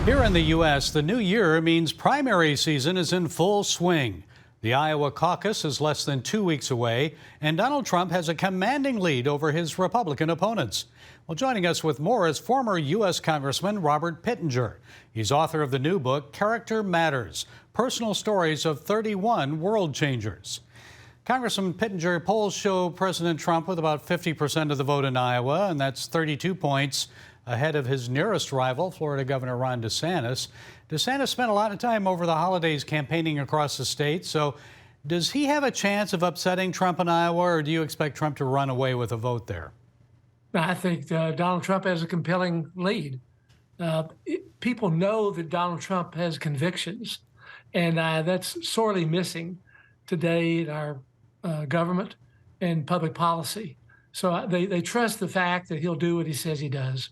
Here in the U.S., the new year means primary season is in full swing. The Iowa caucus is less than 2 weeks away, and Donald Trump has a commanding lead over his Republican opponents. Well, joining us with more is former U.S. Congressman Robert Pittenger. He's author of the new book, Character Matters, Personal Stories of 31 World Changers. Congressman Pittenger, polls show President Trump with about 50% of the vote in Iowa, and that's 32 points ahead of his nearest rival, Florida Governor Ron DeSantis. DeSantis spent a lot of time over the holidays campaigning across the state. So does he have a chance of upsetting Trump in Iowa, or do you expect Trump to run away with a vote there? I think Donald Trump has a compelling lead. People know that Donald Trump has convictions, and that's sorely missing today in our government and public policy. So they trust the fact that he'll do what he says he does.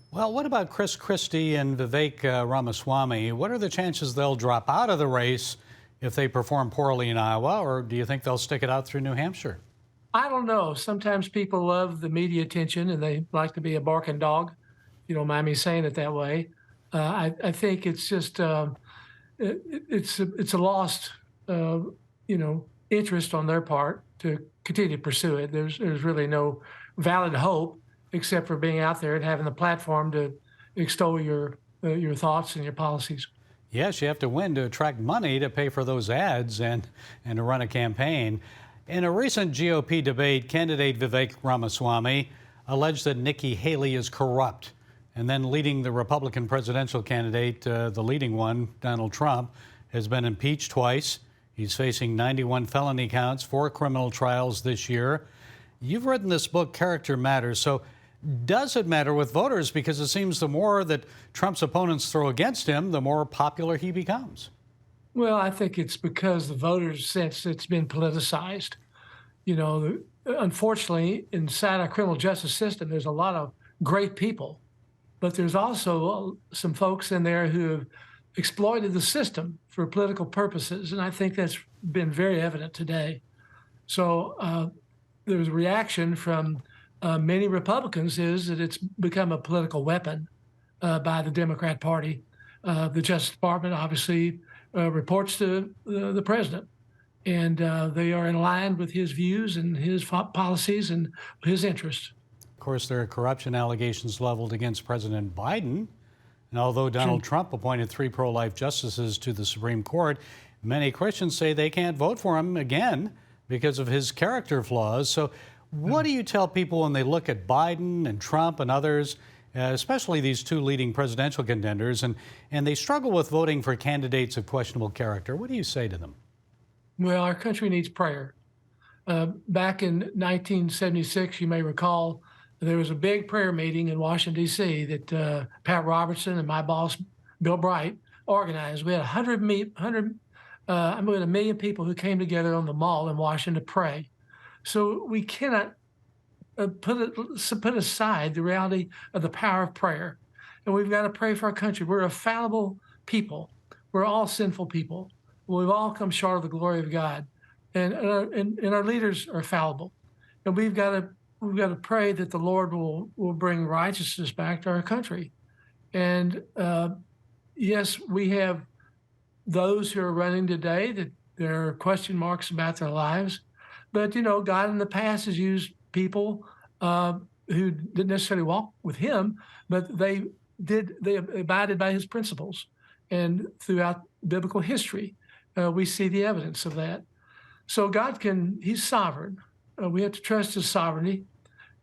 Well, what about Christie and Vivek Ramaswamy? What are the chances they'll drop out of the race if they perform poorly in Iowa, or do you think they'll stick it out through New Hampshire? I don't know. Sometimes people love the media attention and they like to be a barking dog. You don't mind me saying it that way. I think it's just it's a lost interest on their part to continue to pursue it. There's really no valid hope except for being out there and having the platform to extol your thoughts and your policies. Yes, you have to win to attract money to pay for those ads and to run a campaign. In a recent GOP debate, candidate Vivek Ramaswamy alleged that Nikki Haley is corrupt. And then leading the Republican presidential candidate, the leading one, Donald Trump, has been impeached twice. He's facing 91 felony counts, 4 criminal trials this year. You've written this book, Character Matters. So does it matter with voters? Because it seems the more that Trump's opponents throw against him, the more popular he becomes. Well, I think it's because the voters sense it's been politicized. Unfortunately, inside our criminal justice system, there's a lot of great people, but there's also some folks in there who have exploited the system for political purposes, and I think that's been very evident today. So there's a reaction from many Republicans is that it's become a political weapon by the Democrat Party. The Justice Department obviously reports to the president, and they are in line with his views and his policies and his interests. Of course, there are corruption allegations leveled against President Biden. And although Donald Trump appointed 3 pro-life justices to the Supreme Court, many Christians say they can't vote for him again because of his character flaws. So what do you tell people when they look at Biden and Trump and others, especially these 2 leading presidential contenders, and they struggle with voting for candidates of questionable character? What do you say to them? Well, our country needs prayer. Back in 1976, you may recall, there was a big prayer meeting in Washington, D.C. that Pat Robertson and my boss, Bill Bright, organized. We had 100 million people who came together on the Mall in Washington to pray. So we cannot put aside the reality of the power of prayer. And we've got to pray for our country. We're a fallible people. We're all sinful people. We've all come short of the glory of God. And our leaders are fallible. And we've got to pray that the Lord will bring righteousness back to our country. And yes, we have those who are running today that there are question marks about their lives. But, God in the past has used people who didn't necessarily walk with him, but they abided by his principles. And throughout biblical history, we see the evidence of that. So he's sovereign. We have to trust his sovereignty,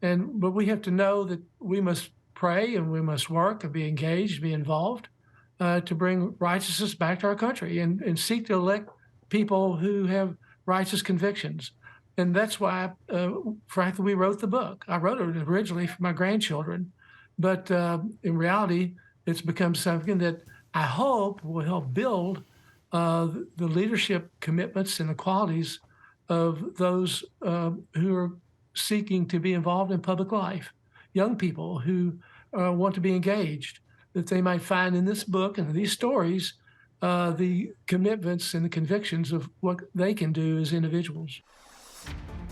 but we have to know that we must pray and we must work and be engaged, be involved to bring righteousness back to our country and seek to elect people who have righteous convictions. And that's why, frankly, we wrote the book. I wrote it originally for my grandchildren, but in reality, it's become something that I hope will help build the leadership commitments and the qualities of those who are seeking to be involved in public life, young people who want to be engaged, that they might find in this book and these stories the commitments and the convictions of what they can do as individuals.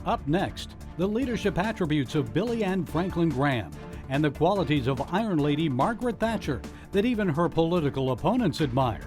Up next, the leadership attributes of Billie Anne Franklin Graham and the qualities of Iron Lady Margaret Thatcher. that even her political opponents admired.